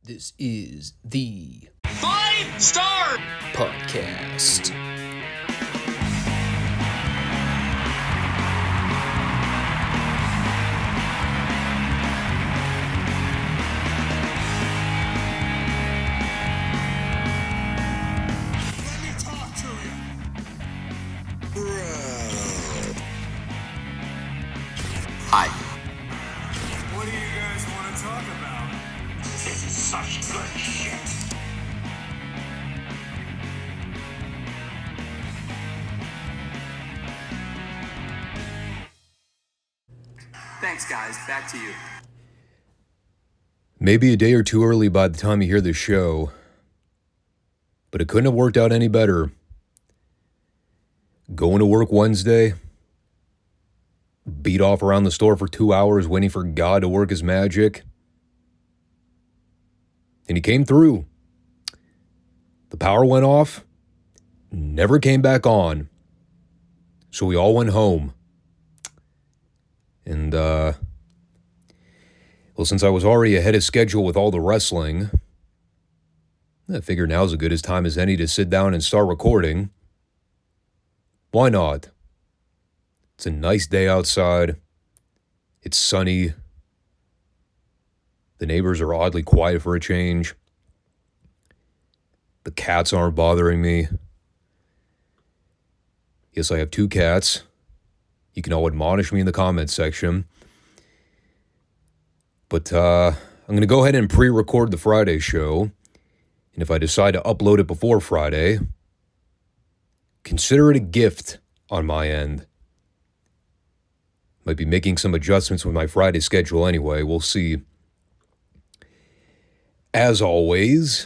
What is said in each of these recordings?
This is the Five Starr Podcast. Let me talk to you. Hi. What do you guys want to talk about? This is such good shit. Thanks, guys. Back to you. Maybe a day or two early by the time you hear this show, but it couldn't have worked out any better. Going to work Wednesday, beat off around the store for 2 hours waiting for God to work his magic. And he came through. The power went off, never came back on. So we all went home. And, well, since I was already ahead of schedule with all the wrestling, I figured now's as good a time as any to sit down and start recording. Why not? It's a nice day outside. It's sunny. The neighbors are oddly quiet for a change. The cats aren't bothering me. Yes, I have 2 cats. You can all admonish me in the comments section. But I'm going to go ahead and pre-record the Friday show. And if I decide to upload it before Friday, consider it a gift on my end. Might be making some adjustments with my Friday schedule anyway. We'll see. As always,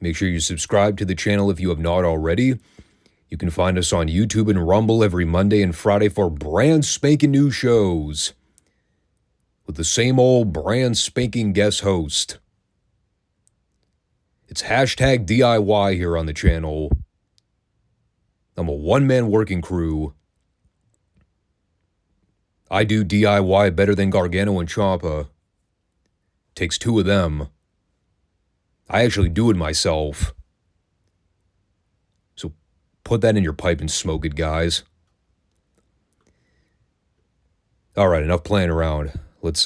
make sure you subscribe to the channel if you have not already. You can find us on YouTube and Rumble every Monday and Friday for brand spanking new shows with the same old brand spanking guest host. It's hashtag DIY here on the channel. I'm a one-man working crew. I do DIY better than Gargano and Ciampa. Takes 2 of them. I actually do it myself. So put that in your pipe and smoke it, guys. All right, enough playing around. Let's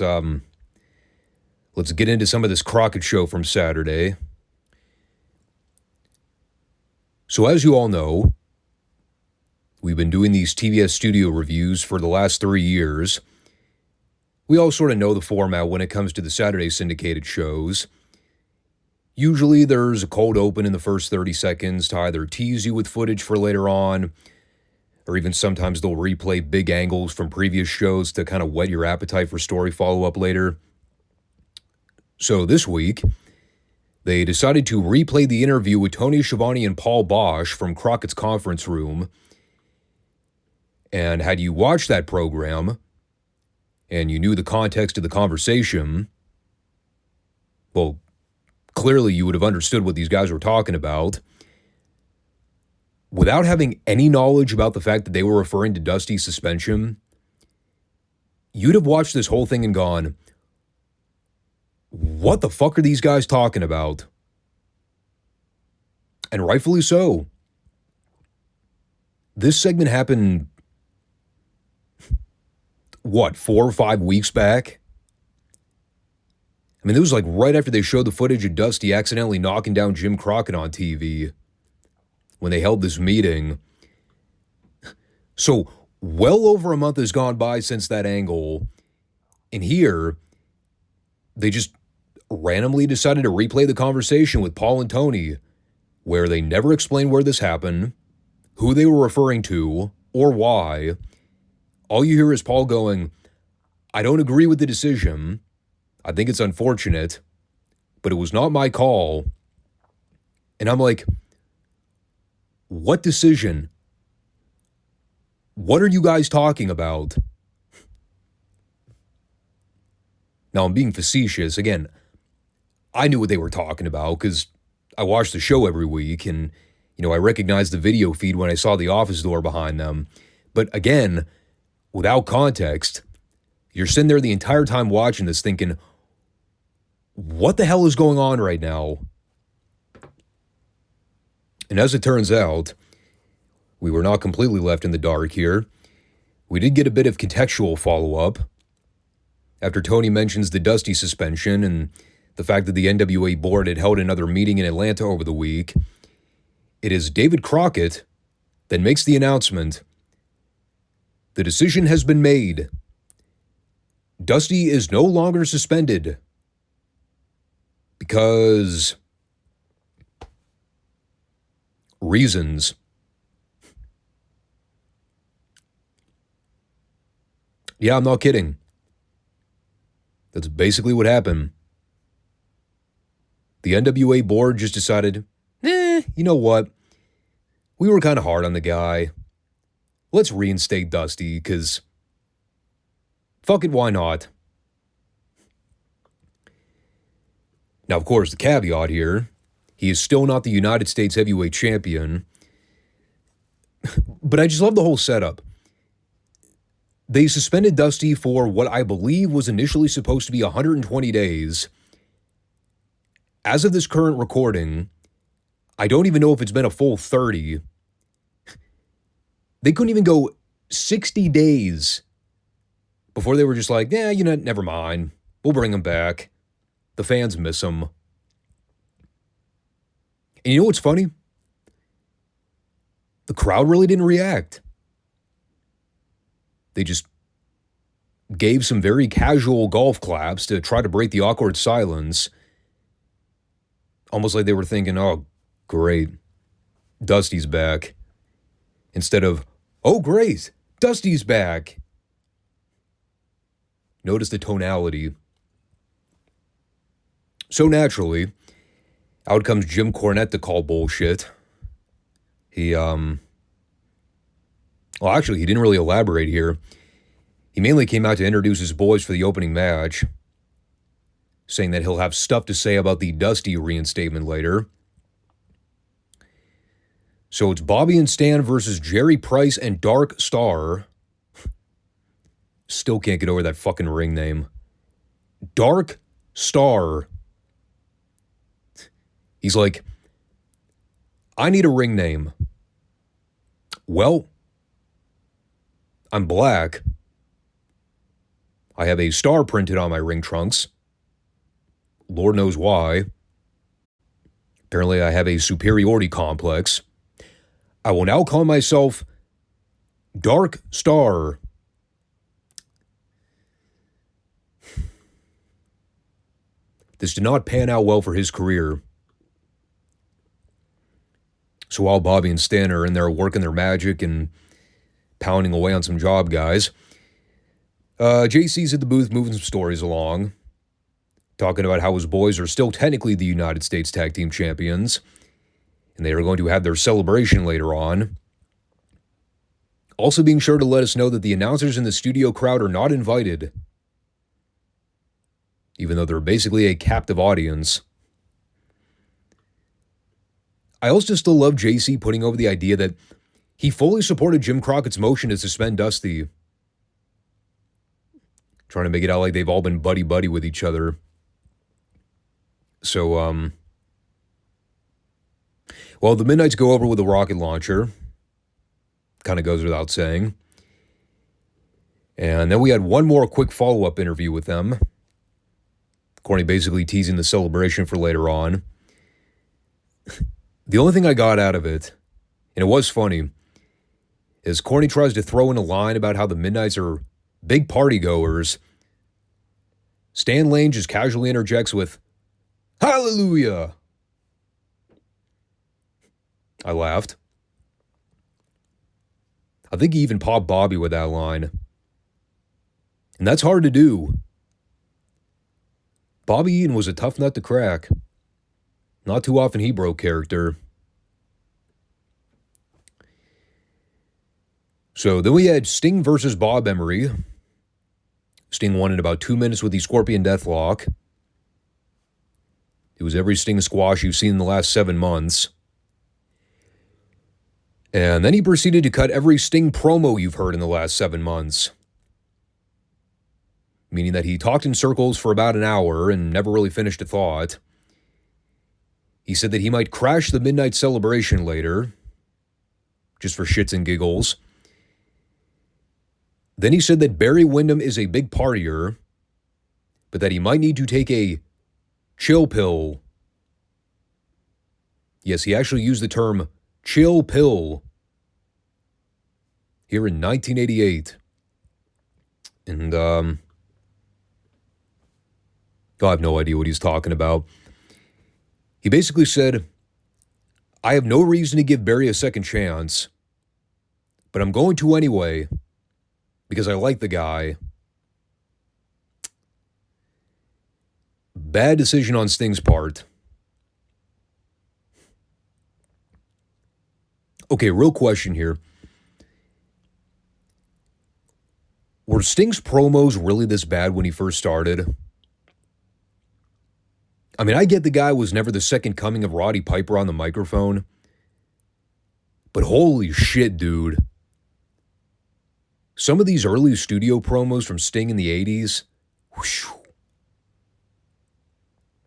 get into some of this Crockett show from Saturday. So as you all know, we've been doing these TBS studio reviews for the last 3 years. We all sort of know the format when it comes to the Saturday syndicated shows. Usually there's a cold open in the first 30 seconds to either tease you with footage for later on, or even sometimes they'll replay big angles from previous shows to kind of whet your appetite for story follow-up later. So this week, they decided to replay the interview with Tony Schiavone and Paul Bosch from Crockett's conference room. And had you watched that program, and you knew the context of the conversation, well, clearly you would have understood what these guys were talking about. Without having any knowledge about the fact that they were referring to Dusty's suspension, you'd have watched this whole thing and gone, what the fuck are these guys talking about? And rightfully so. This segment happened, 4 or 5 weeks back? I mean, it was like right after they showed the footage of Dusty accidentally knocking down Jim Crockett on TV when they held this meeting. So well over a month has gone by since that angle. And here, they just randomly decided to replay the conversation with Paul and Tony, where they never explained where this happened, who they were referring to, or why. All you hear is Paul going, I don't agree with the decision. I think it's unfortunate, but it was not my call. And I'm like, what decision? What are you guys talking about? Now, I'm being facetious. Again, I knew what they were talking about because I watch the show every week and, I recognized the video feed when I saw the office door behind them. But again, without context, you're sitting there the entire time watching this thinking, what the hell is going on right now? And as it turns out, we were not completely left in the dark here. We did get a bit of contextual follow-up after Tony mentions the Dusty suspension and the fact that the NWA board had held another meeting in Atlanta over the week. It is David Crockett that makes the announcement. The decision has been made. Dusty is no longer suspended because reasons. Yeah, I'm not kidding. That's basically what happened. The NWA board just decided, you know what? We were kind of hard on the guy. Let's reinstate Dusty, because fuck it, why not? Now, of course, the caveat here, he is still not the United States Heavyweight Champion. But I just love the whole setup. They suspended Dusty for what I believe was initially supposed to be 120 days. As of this current recording, I don't even know if it's been a full 30. They couldn't even go 60 days before they were just like, never mind. We'll bring him back. The fans miss him. And you know what's funny? The crowd really didn't react. They just gave some very casual golf claps to try to break the awkward silence. Almost like they were thinking, oh, great, Dusty's back. Instead of, oh, great, Dusty's back. Notice the tonality. So naturally, out comes Jim Cornette to call bullshit. He didn't really elaborate here. He mainly came out to introduce his boys for the opening match, saying that he'll have stuff to say about the Dusty reinstatement later. So it's Bobby and Stan versus Jerry Price and Dark Star. Still can't get over that fucking ring name. Dark Star. He's like, I need a ring name. Well, I'm black. I have a star printed on my ring trunks. Lord knows why. Apparently I have a superiority complex. I will now call myself Dark Star. This did not pan out well for his career. So while Bobby and Stan are in there working their magic and pounding away on some job guys, JC's at the booth moving some stories along, talking about how his boys are still technically the United States Tag Team Champions, and they are going to have their celebration later on. Also being sure to let us know that the announcers in the studio crowd are not invited, even though they're basically a captive audience. I also still love JC putting over the idea that he fully supported Jim Crockett's motion to suspend Dusty, trying to make it out like they've all been buddy-buddy with each other. So, well, the Midnights go over with a rocket launcher. Kind of goes without saying. And then we had one more quick follow-up interview with them. Corny basically teasing the celebration for later on. The only thing I got out of it, and it was funny, is Corny tries to throw in a line about how the Midnights are big party goers. Stan Lane just casually interjects with, "Hallelujah!" I laughed. I think he even popped Bobby with that line. And that's hard to do. Bobby Eaton was a tough nut to crack. Not too often he broke character. So then we had Sting versus Bob Emery. Sting won in about 2 minutes with the Scorpion Deathlock. It was every Sting squash you've seen in the last 7 months. And then he proceeded to cut every Sting promo you've heard in the last 7 months. meaning that he talked in circles for about an hour and never really finished a thought. He said that he might crash the midnight celebration later, just for shits and giggles. Then he said that Barry Windham is a big partier, but that he might need to take a chill pill. Yes, he actually used the term chill pill here in 1988. And, I have no idea what he's talking about. He basically said, I have no reason to give Barry a second chance, but I'm going to anyway because I like the guy. Bad decision on Sting's part. Okay, real question here. Were Sting's promos really this bad when he first started? I mean, I get the guy was never the second coming of Roddy Piper on the microphone, but holy shit, dude. Some of these early studio promos from Sting in the 80s, whoosh,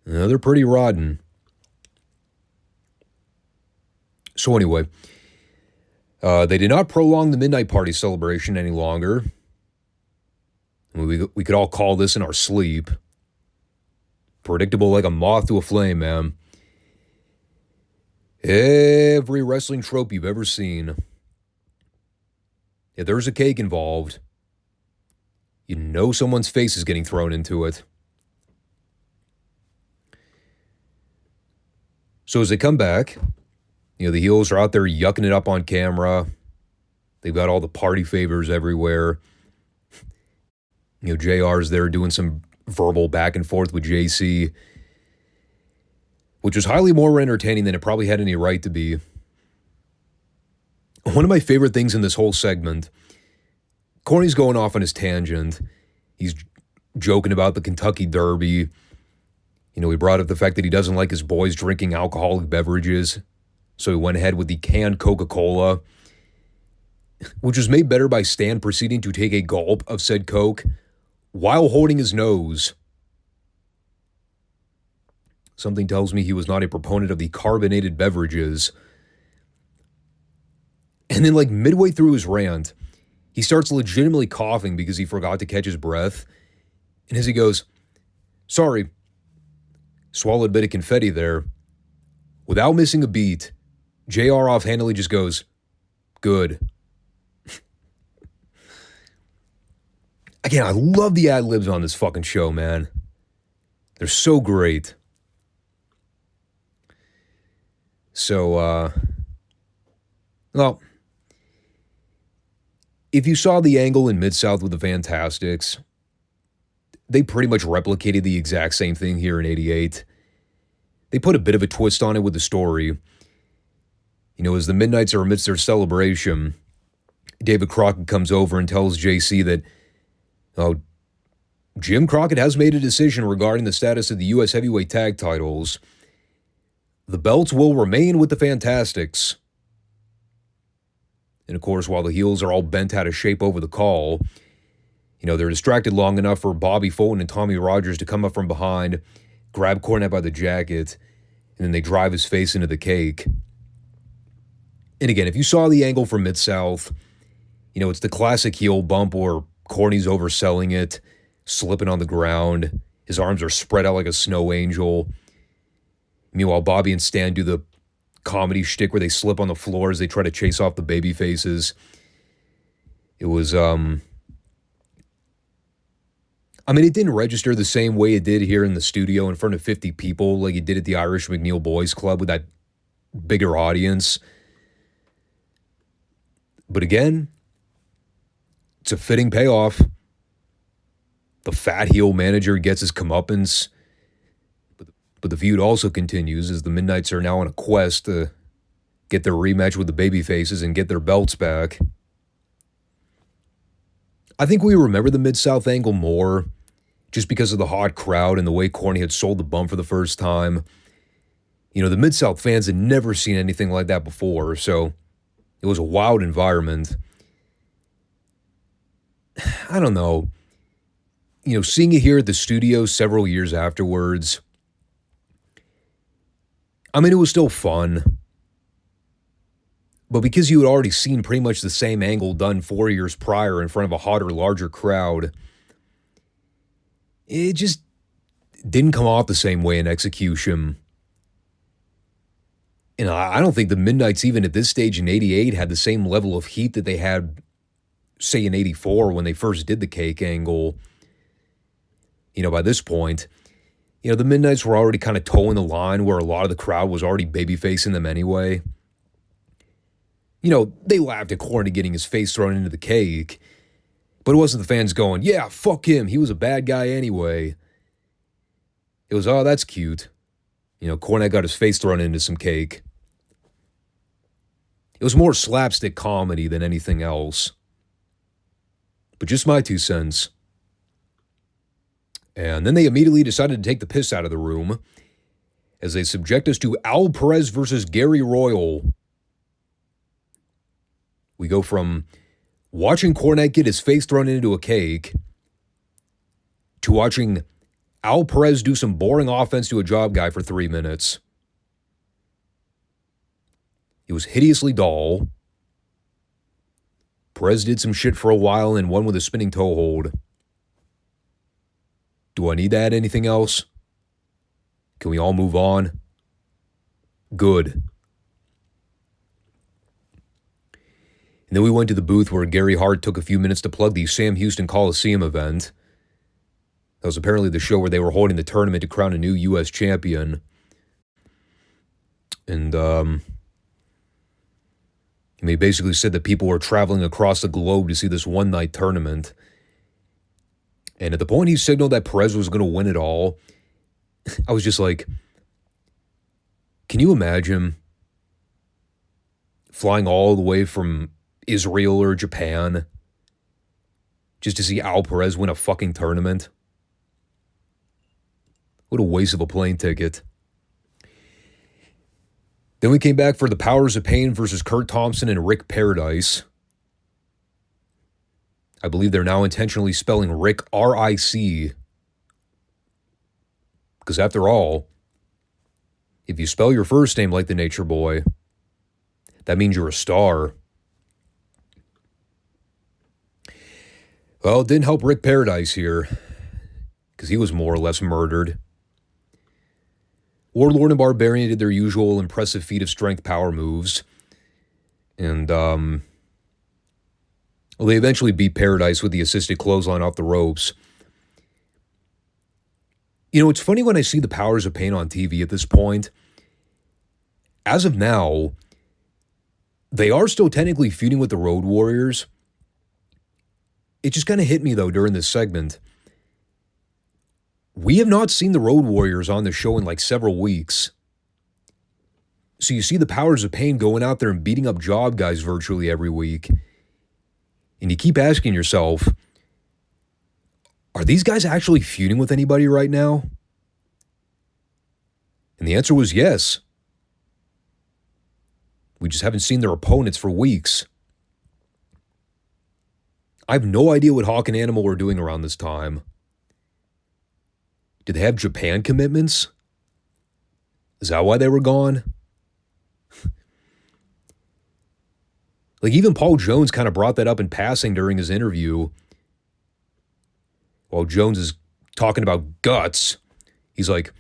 they're pretty rotten. So anyway, they did not prolong the Midnight Party celebration any longer. We could all call this in our sleep. Predictable like a moth to a flame, man. Every wrestling trope you've ever seen. If there's a cake involved, you know someone's face is getting thrown into it. So as they come back, the heels are out there yucking it up on camera. They've got all the party favors everywhere. JR's there doing some verbal back and forth with JC, which was highly more entertaining than it probably had any right to be. One of my favorite things in this whole segment, Corny's going off on his tangent. He's joking about the Kentucky Derby. He brought up the fact that he doesn't like his boys drinking alcoholic beverages, so he went ahead with the canned Coca-Cola, which was made better by Stan proceeding to take a gulp of said Coke while holding his nose. Something tells me he was not a proponent of the carbonated beverages. And then, midway through his rant, he starts legitimately coughing because he forgot to catch his breath. And as he goes, sorry, swallowed a bit of confetti there. Without missing a beat, JR offhandedly just goes, good. Again, I love the ad-libs on this fucking show, man. They're so great. So, well, if you saw the angle in Midsouth with the Fantastics, they pretty much replicated the exact same thing here in 88. They put a bit of a twist on it with the story. As the Midnights are amidst their celebration, David Crockett comes over and tells JC that, Jim Crockett has made a decision regarding the status of the U.S. heavyweight tag titles. The belts will remain with the Fantastics. And of course, while the heels are all bent out of shape over the call, they're distracted long enough for Bobby Fulton and Tommy Rogers to come up from behind, grab Cornette by the jacket, and then they drive his face into the cake. And again, if you saw the angle from Mid-South, it's the classic heel bump where Corny's overselling it, slipping on the ground. His arms are spread out like a snow angel. Meanwhile, Bobby and Stan do the comedy shtick where they slip on the floor as they try to chase off the baby faces. It was, it didn't register the same way it did here in the studio in front of 50 people like it did at the Irish McNeil Boys Club with that bigger audience. But again, it's a fitting payoff. The fat heel manager gets his comeuppance. But the feud also continues as the Midnights are now on a quest to get their rematch with the babyfaces and get their belts back. I think we remember the Mid-South angle more just because of the hot crowd and the way Corny had sold the bump for the first time. The Mid-South fans had never seen anything like that before, so it was a wild environment. I don't know. seeing it here at the studio several years afterwards, I mean, it was still fun. But because you had already seen pretty much the same angle done 4 years prior in front of a hotter, larger crowd, it just didn't come off the same way in execution. And I don't think the Midnights, even at this stage in 88, had the same level of heat that they had, say, in 84 when they first did the cake angle. By this point, the Midnights were already kind of towing the line where a lot of the crowd was already babyfacing them anyway. They laughed at Cornette getting his face thrown into the cake, but it wasn't the fans going, yeah, fuck him, he was a bad guy anyway. It was, oh, that's cute. Cornette got his face thrown into some cake. It was more slapstick comedy than anything else. But just my 2 cents. And then they immediately decided to take the piss out of the room as they subject us to Al Perez versus Gary Royal. We go from watching Cornette get his face thrown into a cake to watching Al Perez do some boring offense to a job guy for 3 minutes. It was hideously dull. Perez did some shit for a while and won with a spinning toe hold. Do I need to add anything else? Can we all move on? Good. And then we went to the booth where Gary Hart took a few minutes to plug the Sam Houston Coliseum event. That was apparently the show where they were holding the tournament to crown a new U.S. champion. And he basically said that people were traveling across the globe to see this one-night tournament. And at the point he signaled that Perez was going to win it all, I was just like, can you imagine flying all the way from Israel or Japan just to see Al Perez win a fucking tournament? What a waste of a plane ticket. Then we came back for the Powers of Pain versus Kurt Thompson and Rick Paradise. I believe they're now intentionally spelling Rick R-I-C. Because after all, if you spell your first name like the Nature Boy, that means you're a star. Well, it didn't help Rick Paradise here, because he was more or less murdered. Warlord and Barbarian did their usual impressive feat of strength power moves. And, they eventually beat Paradise with the assisted clothesline off the ropes. It's funny when I see the Powers of Pain on TV at this point. As of now, they are still technically feuding with the Road Warriors. It just kind of hit me, though, during this segment. We have not seen the Road Warriors on the show in like several weeks. So you see the Powers of Pain going out there and beating up job guys virtually every week. And you keep asking yourself, are these guys actually feuding with anybody right now? And the answer was yes. We just haven't seen their opponents for weeks. I have no idea what Hawk and Animal were doing around this time. Did they have Japan commitments? Is that why they were gone? Like, even Paul Jones kind of brought that up in passing during his interview. While Jones is talking about guts, he's like,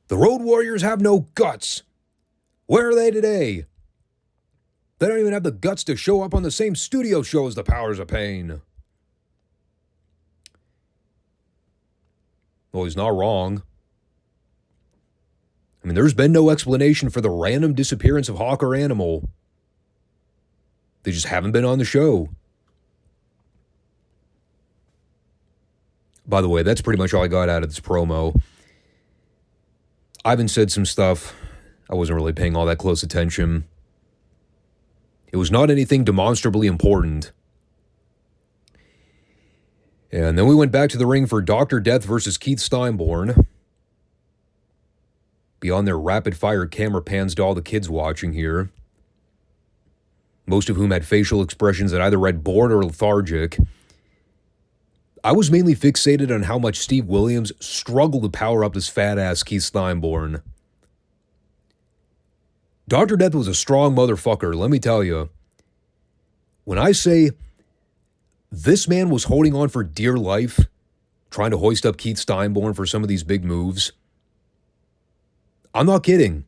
the Road Warriors have no guts. Where are they today? They don't even have the guts to show up on the same studio show as the Powers of Pain. Well, he's not wrong. I mean, there's been no explanation for the random disappearance of Hawk or Animal. They just haven't been on the show. By the way, that's pretty much all I got out of this promo. Ivan said some stuff. I wasn't really paying all that close attention. It was not anything demonstrably important. And then we went back to the ring for Dr. Death versus Keith Steinborn. Beyond their rapid-fire camera pans to all the kids watching here, most of whom had facial expressions that either read bored or lethargic. I was mainly fixated on how much Steve Williams struggled to power up his fat ass Keith Steinborn. Dr. Death was a strong motherfucker, let me tell you. When I say this man was holding on for dear life, trying to hoist up Keith Steinborn for some of these big moves, I'm not kidding.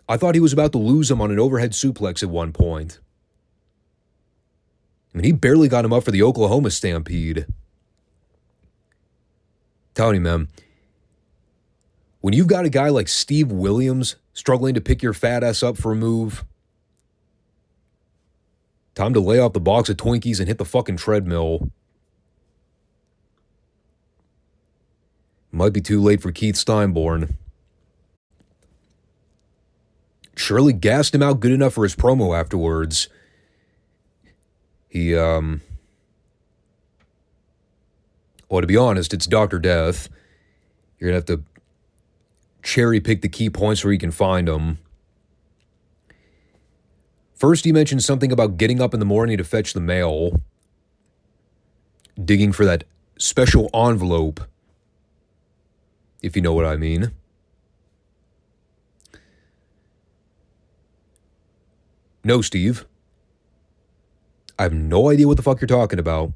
I thought he was about to lose him on an overhead suplex at one point. I mean, he barely got him up for the Oklahoma Stampede. Telling you, man, when you've got a guy like Steve Williams struggling to pick your fat ass up for a move, time to lay off the box of Twinkies and hit the fucking treadmill. Might be too late for Keith Steinborn. Shirley gassed him out good enough for his promo afterwards. Well, to be honest, it's Dr. Death. You're going to have to cherry pick the key points where you can find them. First, he mentioned something about getting up in the morning to fetch the mail, digging for that special envelope, if you know what I mean. No, Steve. I have no idea what the fuck you're talking about.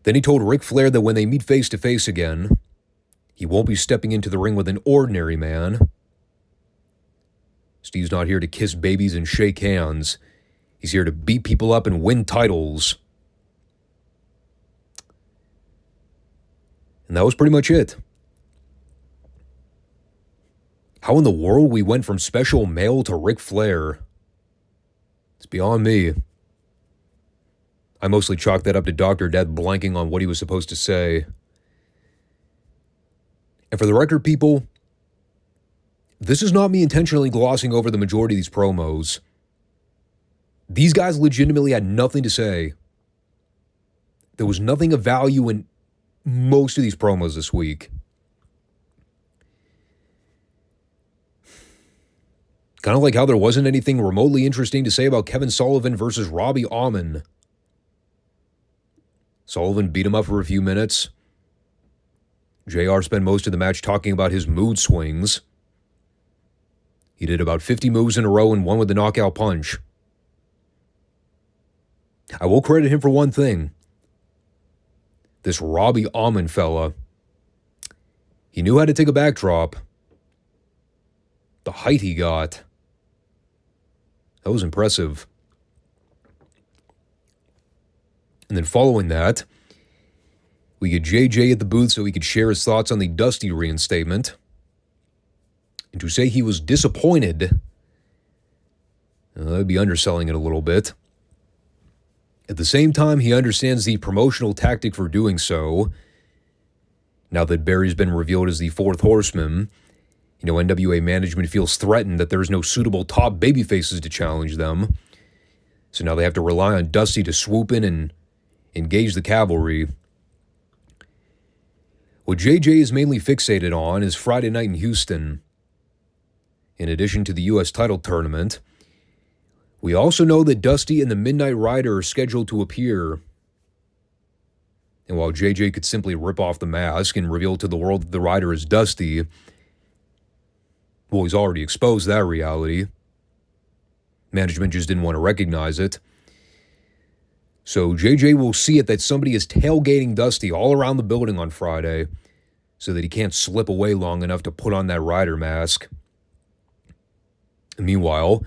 Then he told Ric Flair that when they meet face to face again, he won't be stepping into the ring with an ordinary man. Steve's not here to kiss babies and shake hands. He's here to beat people up and win titles. And that was pretty much it. How in the world we went from special mail to Ric Flair? It's beyond me. I mostly chalked that up to Dr. Death blanking on what he was supposed to say. And for the record, people, this is not me intentionally glossing over the majority of these promos. These guys legitimately had nothing to say. There was nothing of value in most of these promos this week. Kind of like how there wasn't anything remotely interesting to say about Kevin Sullivan versus Robbie Amon. Sullivan beat him up for a few minutes. JR spent most of the match talking about his mood swings. He did about 50 moves in a row and won with the knockout punch. I will credit him for one thing. This Robbie Amon fella, he knew how to take a backdrop. The height he got, that was impressive. And then following that, we get JJ at the booth so he could share his thoughts on the Dusty reinstatement. And to say he was disappointed, that'd be underselling it a little bit. At the same time, he understands the promotional tactic for doing so. Now that Barry's been revealed as the fourth horseman, NWA management feels threatened that there's no suitable top babyfaces to challenge them. So now they have to rely on Dusty to swoop in and engage the cavalry. What JJ is mainly fixated on is Friday night in Houston. In addition to the U.S. title tournament, we also know that Dusty and the Midnight Rider are scheduled to appear. And while JJ could simply rip off the mask and reveal to the world that the Rider is Dusty, well, he's already exposed that reality. Management just didn't want to recognize it. So JJ will see it that somebody is tailgating Dusty all around the building on Friday so that he can't slip away long enough to put on that Rider mask. Meanwhile,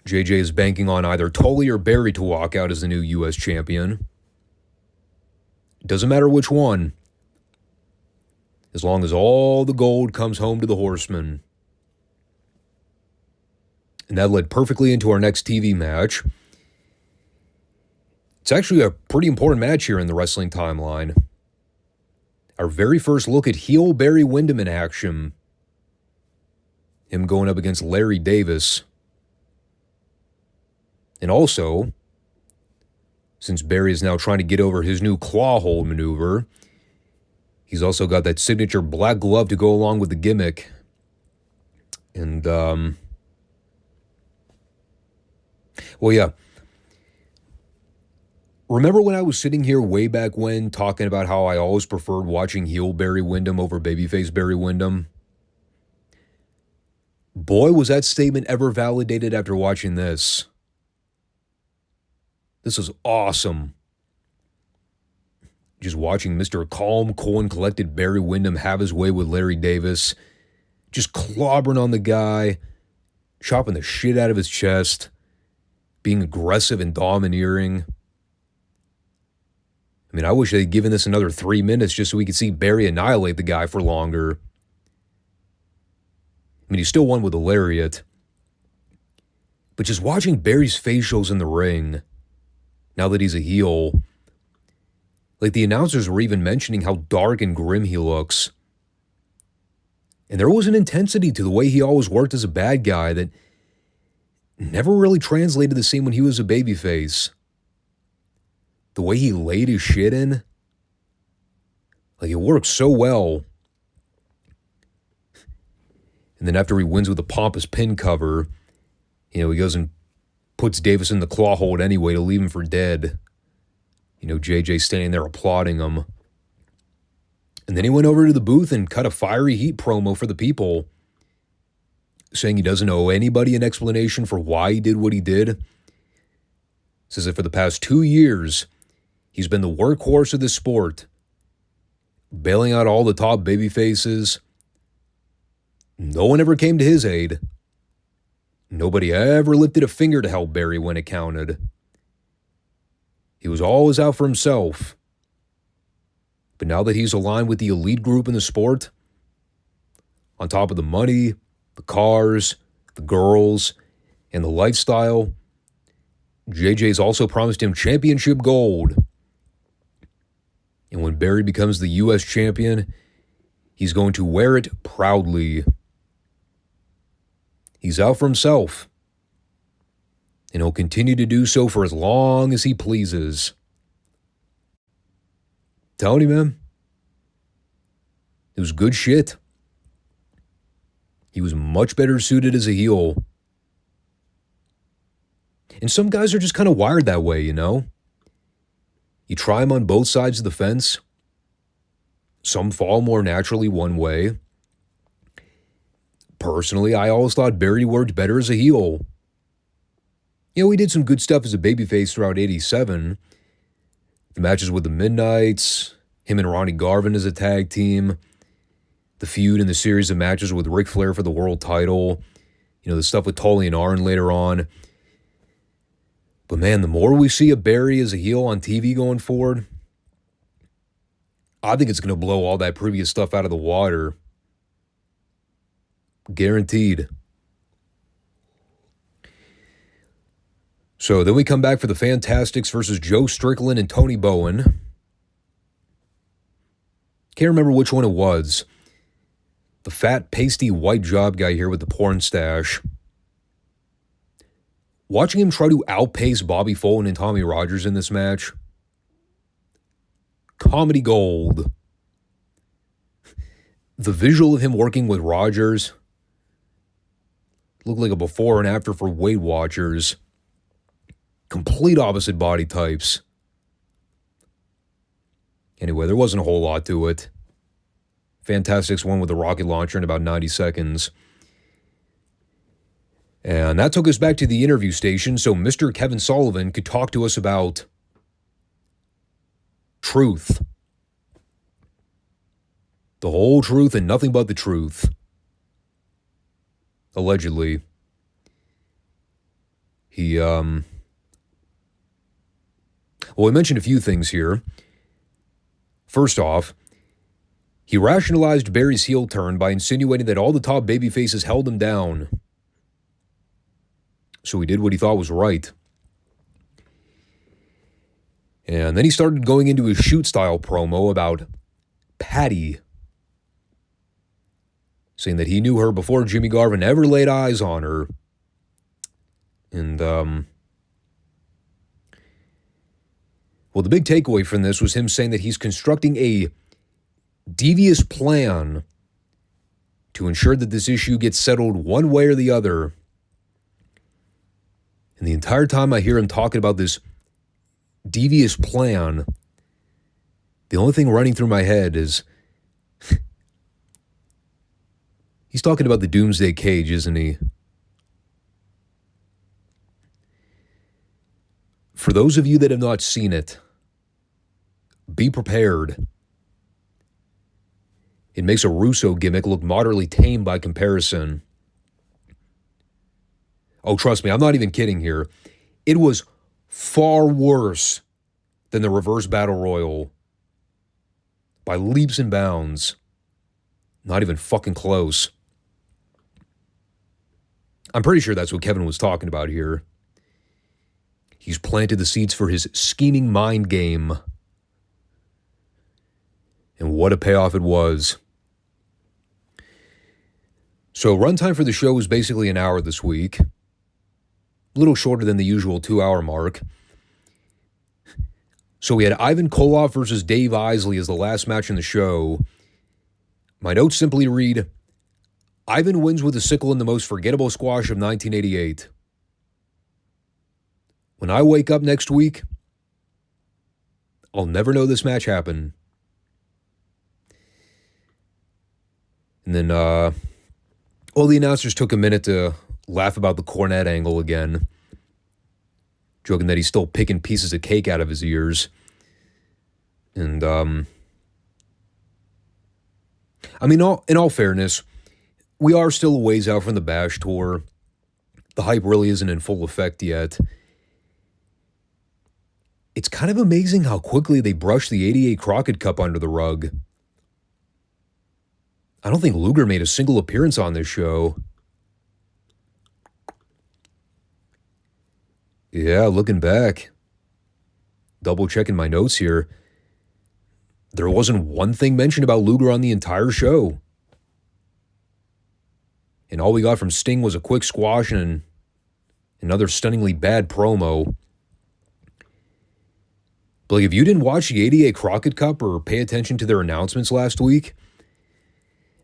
JJ is banking on either Tully or Barry to walk out as the new U.S. champion. Doesn't matter which one, as long as all the gold comes home to the Horsemen. And that led perfectly into our next TV match. It's actually a pretty important match here in the wrestling timeline. Our very first look at heel Barry Windham in action. Him going up against Larry Davis. And also, since Barry is now trying to get over his new claw hold maneuver, he's also got that signature black glove to go along with the gimmick. And, well, yeah. Remember when I was sitting here way back when talking about how I always preferred watching heel Barry Windham over babyface Barry Windham? Boy, was that statement ever validated after watching this. This is awesome. Just watching Mr. Calm, cool, and collected Barry Windham have his way with Larry Davis. Just clobbering on the guy, chopping the shit out of his chest, being aggressive and domineering. I mean, I wish they'd given this another 3 minutes just so we could see Barry annihilate the guy for longer. I mean, he still won with a lariat. But just watching Barry's facials in the ring, now that he's a heel, like the announcers were even mentioning how dark and grim he looks. And there was an intensity to the way he always worked as a bad guy that never really translated the same when he was a babyface. The way he laid his shit in, like it worked so well. And then after he wins with a pompous pin cover, he goes and puts Davis in the claw hold anyway to leave him for dead. JJ standing there applauding him. And then he went over to the booth and cut a fiery heat promo for the people, saying he doesn't owe anybody an explanation for why he did what he did. Says that for the past 2 years, he's been the workhorse of this sport, bailing out all the top babyfaces. No one ever came to his aid. Nobody ever lifted a finger to help Barry when it counted. He was always out for himself. But now that he's aligned with the elite group in the sport, on top of the money, the cars, the girls, and the lifestyle, JJ's also promised him championship gold. And when Barry becomes the U.S. champion, he's going to wear it proudly. He's out for himself, and he'll continue to do so for as long as he pleases. Telling you, man, it was good shit. He was much better suited as a heel. And some guys are just kind of wired that way, You try them on both sides of the fence. Some fall more naturally one way. Personally, I always thought Barry worked better as a heel. He did some good stuff as a babyface throughout '87. The matches with the Midnights, him and Ronnie Garvin as a tag team, the feud and the series of matches with Ric Flair for the world title, the stuff with Tully and Arn later on. But man, the more we see of Barry as a heel on TV going forward, I think it's going to blow all that previous stuff out of the water. Guaranteed. So then we come back for the Fantastics versus Joe Strickland and Tony Bowen. Can't remember which one it was. The fat, pasty, white job guy here with the porn stash. Watching him try to outpace Bobby Fulton and Tommy Rogers in this match. Comedy gold. The visual of him working with Rogers looked like a before and after for Weight Watchers. Complete opposite body types. Anyway, there wasn't a whole lot to it. Fantastics won with a rocket launcher in about 90 seconds. And that took us back to the interview station so Mr. Kevin Sullivan could talk to us about truth. The whole truth and nothing but the truth. Allegedly. Well, we mentioned a few things here. First off, he rationalized Barry's heel turn by insinuating that all the top babyfaces held him down. So he did what he thought was right. And then he started going into his shoot-style promo about Patty, saying that he knew her before Jimmy Garvin ever laid eyes on her. And, well, the big takeaway from this was him saying that he's constructing a devious plan to ensure that this issue gets settled one way or the other. And the entire time I hear him talking about this devious plan, the only thing running through my head is he's talking about the Doomsday Cage, isn't he? For those of you that have not seen it, be prepared. It makes a Russo gimmick look moderately tame by comparison. Oh, trust me, I'm not even kidding here. It was far worse than the Reverse Battle Royal. By leaps and bounds. Not even fucking close. I'm pretty sure that's what Kevin was talking about here. He's planted the seeds for his scheming mind game. And what a payoff it was. So runtime for the show was basically an hour this week. A little shorter than the usual 2-hour mark. So we had Ivan Koloff versus Dave Isley as the last match in the show. My notes simply read, Ivan wins with a sickle in the most forgettable squash of 1988. When I wake up next week, I'll never know this match happened. And then all the announcers took a minute to laugh about the Cornette angle again, joking that he's still picking pieces of cake out of his ears. And, I mean, in all fairness, we are still a ways out from the Bash Tour. The hype really isn't in full effect yet. It's kind of amazing how quickly they brushed the '88 Crockett Cup under the rug. I don't think Luger made a single appearance on this show. Yeah, looking back, double checking my notes here, there wasn't one thing mentioned about Luger on the entire show. And all we got from Sting was a quick squash and another stunningly bad promo. But like, if you didn't watch the '88 Crockett Cup or pay attention to their announcements last week,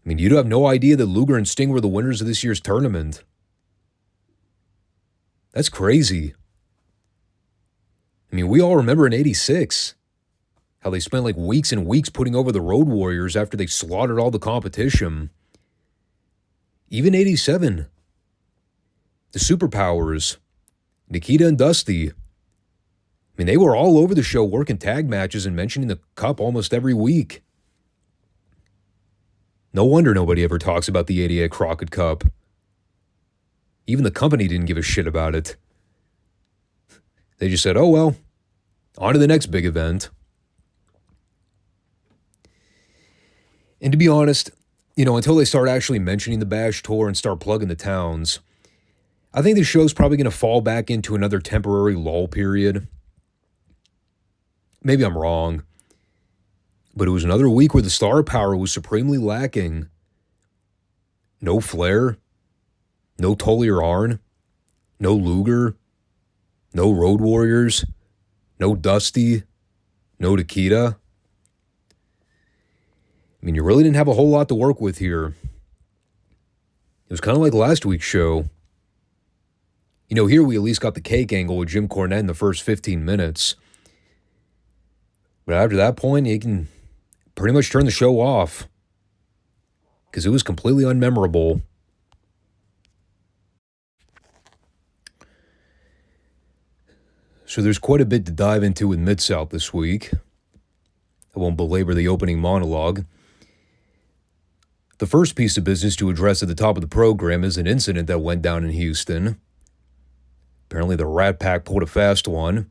I mean, you'd have no idea that Luger and Sting were the winners of this year's tournament. That's crazy. I mean, we all remember in '86 how they spent like weeks and weeks putting over the Road Warriors after they slaughtered all the competition. Even '87, the Superpowers, Nikita and Dusty, I mean, they were all over the show working tag matches and mentioning the cup almost every week. No wonder nobody ever talks about the '88 Crockett Cup. Even the company didn't give a shit about it. They just said, oh well, on to the next big event. And to be honest, you know, until they start actually mentioning the Bash Tour and start plugging the towns, I think the show's probably going to fall back into another temporary lull period. Maybe I'm wrong. But it was another week where the star power was supremely lacking. No Flair. No Tully or Arn. No Luger. No Road Warriors. No Dusty. No Nikita. I mean, you really didn't have a whole lot to work with here. It was kind of like last week's show. You know, here we at least got the cake angle with Jim Cornette in the first 15 minutes. But after that point, you can pretty much turn the show off. Because it was completely unmemorable. So there's quite a bit to dive into with Midsouth this week. I won't belabor the opening monologue. The first piece of business to address at the top of the program is an incident that went down in Houston. Apparently the Rat Pack pulled a fast one.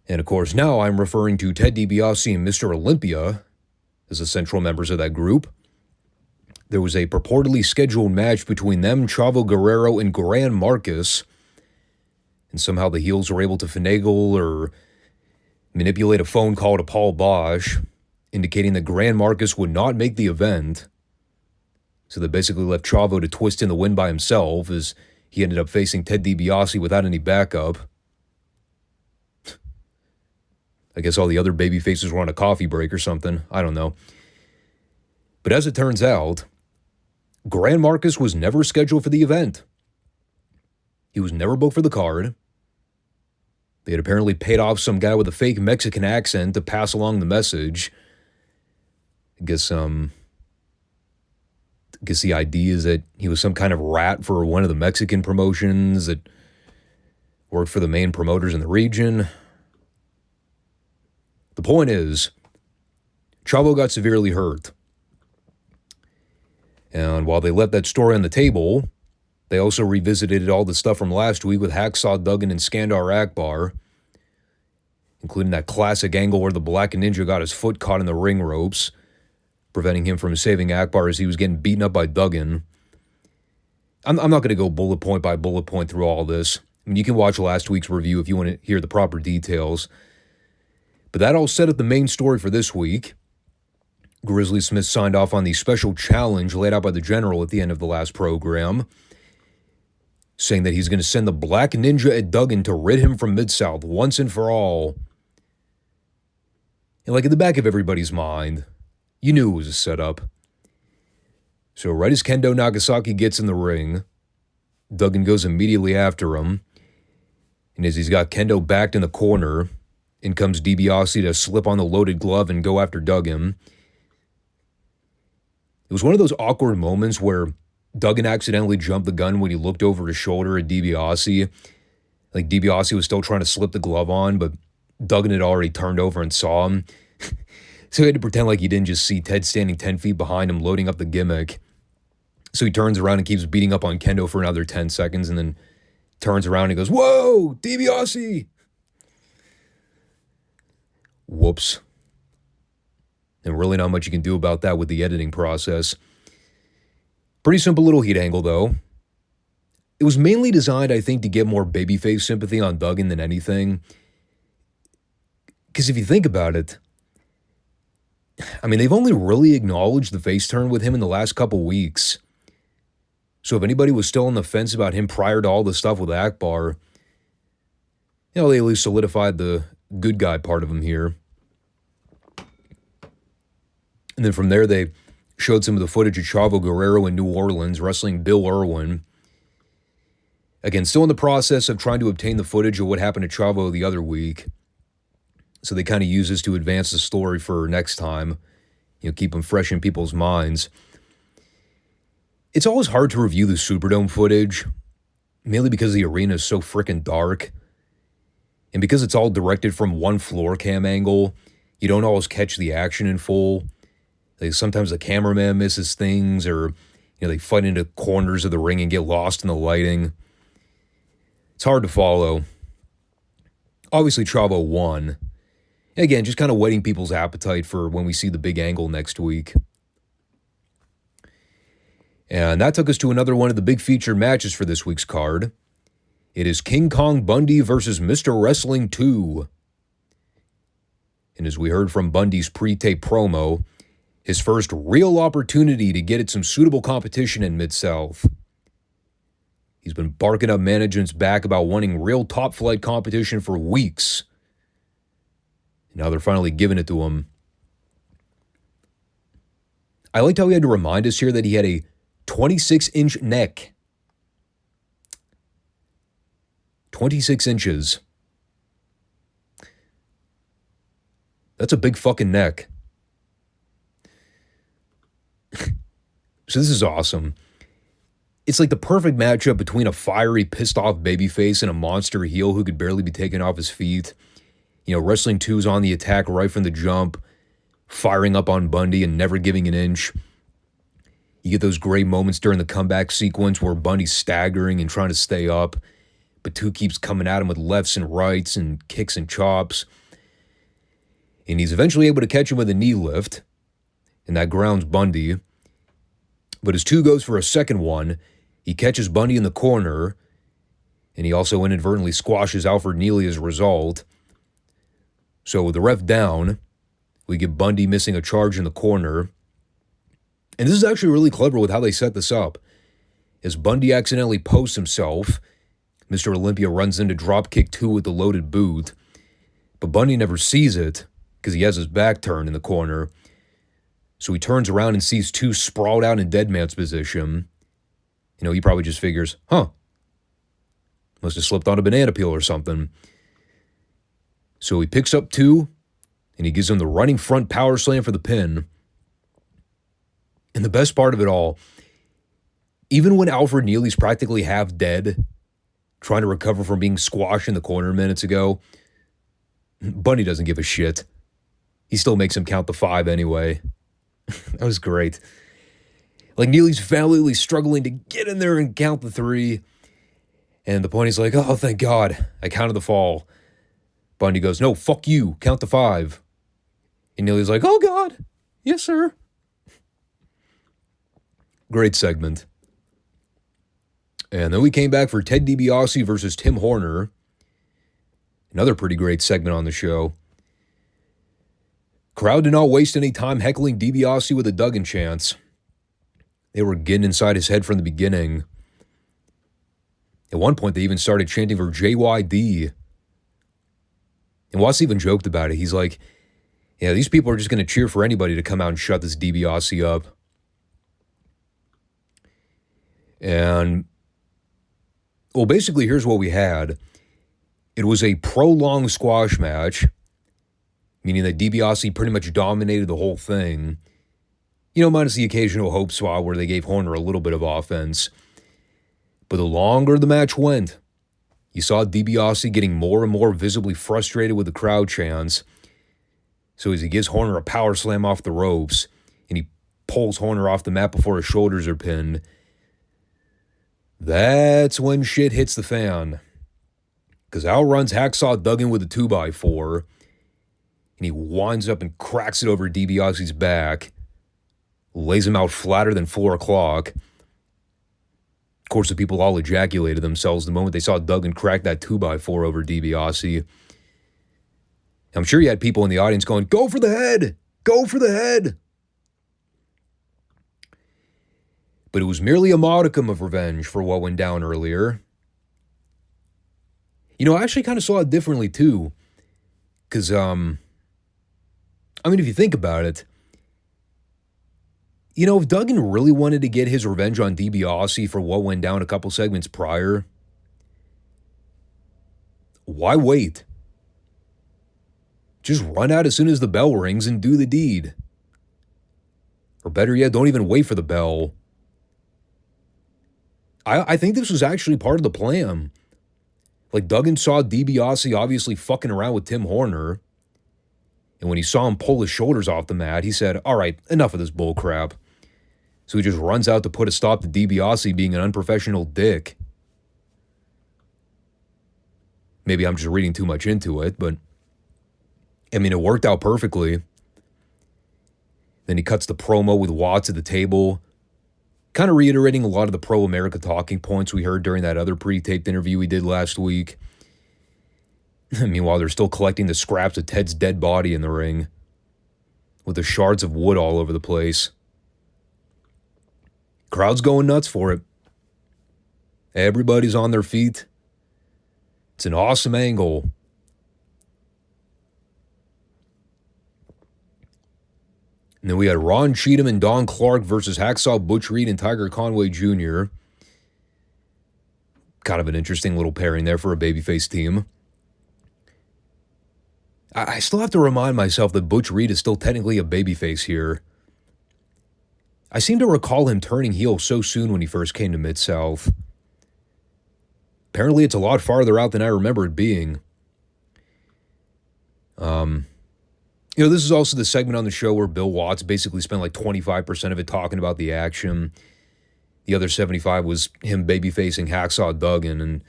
And of course now I'm referring to Ted DiBiase and Mr. Olympia as the central members of that group. There was a purportedly scheduled match between them, Chavo Guerrero, and Gran Marcus. And somehow the heels were able to finagle or manipulate a phone call to Paul Bosch, indicating that Gran Marcus would not make the event. So they basically left Chavo to twist in the wind by himself as he ended up facing Ted DiBiase without any backup. I guess all the other baby faces were on a coffee break or something. I don't know. But as it turns out, Gran Marcus was never scheduled for the event. He was never booked for the card. They had apparently paid off some guy with a fake Mexican accent to pass along the message. I guess the idea is that he was some kind of rat for one of the Mexican promotions that worked for the main promoters in the region. The point is, Chavo got severely hurt. And while they left that story on the table, they also revisited all the stuff from last week with Hacksaw Duggan and Skandar Akbar, including that classic angle where the Black Ninja got his foot caught in the ring ropes, preventing him from saving Akbar as he was getting beaten up by Duggan. I'm not going to go bullet point by bullet point through all this. I mean, you can watch last week's review if you want to hear the proper details. But that all set up the main story for this week. Grizzly Smith signed off on the special challenge laid out by the General at the end of the last program, saying that he's going to send the Black Ninja at Duggan to rid him from Midsouth once and for all. And like in the back of everybody's mind, you knew it was a setup. So right as Kendo Nagasaki gets in the ring, Duggan goes immediately after him. And as he's got Kendo backed in the corner, in comes DiBiase to slip on the loaded glove and go after Duggan. It was one of those awkward moments where Duggan accidentally jumped the gun when he looked over his shoulder at DiBiase. Like DiBiase was still trying to slip the glove on, but Duggan had already turned over and saw him. So he had to pretend like he didn't just see Ted standing 10 feet behind him loading up the gimmick. So he turns around and keeps beating up on Kendo for another 10 seconds and then turns around and goes, "Whoa, DiBiase!" Whoops. And really not much you can do about that with the editing process. Pretty simple little heat angle, though. It was mainly designed, I think, to get more babyface sympathy on Duggan than anything. Because if you think about it, I mean, they've only really acknowledged the face turn with him in the last couple weeks. So if anybody was still on the fence about him prior to all the stuff with Akbar, they at least solidified the good guy part of him here. And then from there, they showed some of the footage of Chavo Guerrero in New Orleans wrestling Bill Irwin. Again, still in the process of trying to obtain the footage of what happened to Chavo the other week. So they kind of use this to advance the story for next time. Keep them fresh in people's minds. It's always hard to review the Superdome footage, mainly because the arena is so freaking dark. And because it's all directed from one floor cam angle, you don't always catch the action in full. Sometimes the cameraman misses things, or they fight into corners of the ring and get lost in the lighting. It's hard to follow. Obviously, Chavo won. Again, just kind of whetting people's appetite for when we see the big angle next week. And that took us to another one of the big featured matches for this week's card. It is King Kong Bundy versus Mr. Wrestling 2. And as we heard from Bundy's pre-tape promo, his first real opportunity to get at some suitable competition in Mid-South. He's been barking up management's back about wanting real top-flight competition for weeks. And now they're finally giving it to him. I liked how he had to remind us here that he had a 26-inch neck. 26 inches. That's a big fucking neck. So this is awesome. It's like the perfect matchup between a fiery, pissed-off babyface and a monster heel who could barely be taken off his feet. Wrestling 2's on the attack right from the jump, firing up on Bundy and never giving an inch. You get those great moments during the comeback sequence where Bundy's staggering and trying to stay up, but 2 keeps coming at him with lefts and rights and kicks and chops. And he's eventually able to catch him with a knee lift, and that grounds Bundy. But as 2 goes for a second one, he catches Bundy in the corner, and he also inadvertently squashes Alfred Neely as a result. So with the ref down, we get Bundy missing a charge in the corner. And this is actually really clever with how they set this up. As Bundy accidentally posts himself, Mr. Olympia runs in to dropkick 2 with the loaded boot, but Bundy never sees it because he has his back turned in the corner. So he turns around and sees 2 sprawled out in dead man's position. He probably just figures, must have slipped on a banana peel or something. So he picks up 2, and he gives him the running front power slam for the pin. And the best part of it all, even when Alfred Neely's practically half dead, trying to recover from being squashed in the corner minutes ago, Bunny doesn't give a shit. He still makes him count the 5 anyway. That was great. Like, Neely's valiantly struggling to get in there and count the 3. And the Bunny's like, oh, thank God, I counted the fall. Bundy goes, no, fuck you, count the 5. And Neely's like, oh, God, yes, sir. Great segment. And then we came back for Ted DiBiase versus Tim Horner. Another pretty great segment on the show. Crowd did not waste any time heckling DiBiase with a Duggan chants. They were getting inside his head from the beginning. At one point, they even started chanting for JYD. And Watts even joked about it. He's like, yeah, these people are just going to cheer for anybody to come out and shut this DiBiase up. And, well, basically, here's what we had. It was a prolonged squash match, meaning that DiBiase pretty much dominated the whole thing. You know, minus the occasional hope spot where they gave Horner a little bit of offense. But the longer the match went, you saw DiBiase getting more and more visibly frustrated with the crowd chants. So as he gives Horner a power slam off the ropes, and he pulls Horner off the mat before his shoulders are pinned, that's when shit hits the fan. Because out runs Hacksaw Duggan with a 2x4, and he winds up and cracks it over DiBiase's back, lays him out flatter than 4 o'clock. Of course, the people all ejaculated themselves the moment they saw Duggan crack that 2x4 over DiBiase. I'm sure you had people in the audience going, go for the head! Go for the head! But it was merely a modicum of revenge for what went down earlier. You know, I actually kind of saw it differently, too. Because, I mean, if you think about it, you know, if Duggan really wanted to get his revenge on DiBiase for what went down a couple segments prior, why wait? Just run out as soon as the bell rings and do the deed. Or better yet, don't even wait for the bell. I think this was actually part of the plan. Like, Duggan saw DiBiase obviously fucking around with Tim Horner, and when he saw him pull his shoulders off the mat, he said, all right, enough of this bull crap. So he just runs out to put a stop to DiBiase being an unprofessional dick. Maybe I'm just reading too much into it, but I mean, it worked out perfectly. Then he cuts the promo with Watts at the table, kind of reiterating a lot of the pro-America talking points we heard during that other pre-taped interview we did last week. Meanwhile, they're still collecting the scraps of Ted's dead body in the ring, with the shards of wood all over the place. Crowd's going nuts for it. Everybody's on their feet. It's an awesome angle. And then we had Ron Cheatham and Don Clark versus Hacksaw Butch Reed and Tiger Conway Jr. Kind of an interesting little pairing there for a babyface team. I still have to remind myself that Butch Reed is still technically a babyface here. I seem to recall him turning heel so soon when he first came to Midsouth. Apparently it's a lot farther out than I remember it being. You know, this is also the segment on the show where Bill Watts basically spent like 25% of it talking about the action. The other 75 was him babyfacing Hacksaw Duggan and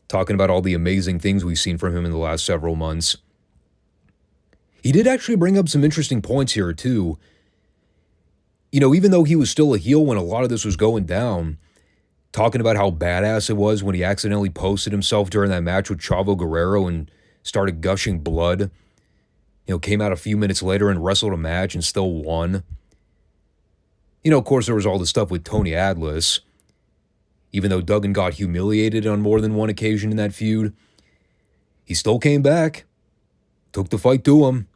talking about all the amazing things we've seen from him in the last several months. He did actually bring up some interesting points here, too. You know, even though he was still a heel when a lot of this was going down, talking about how badass it was when he accidentally posted himself during that match with Chavo Guerrero and started gushing blood. You know, came out a few minutes later and wrestled a match and still won. You know, of course, there was all the stuff with Tony Atlas. Even though Duggan got humiliated on more than one occasion in that feud, he still came back. Took the fight to him.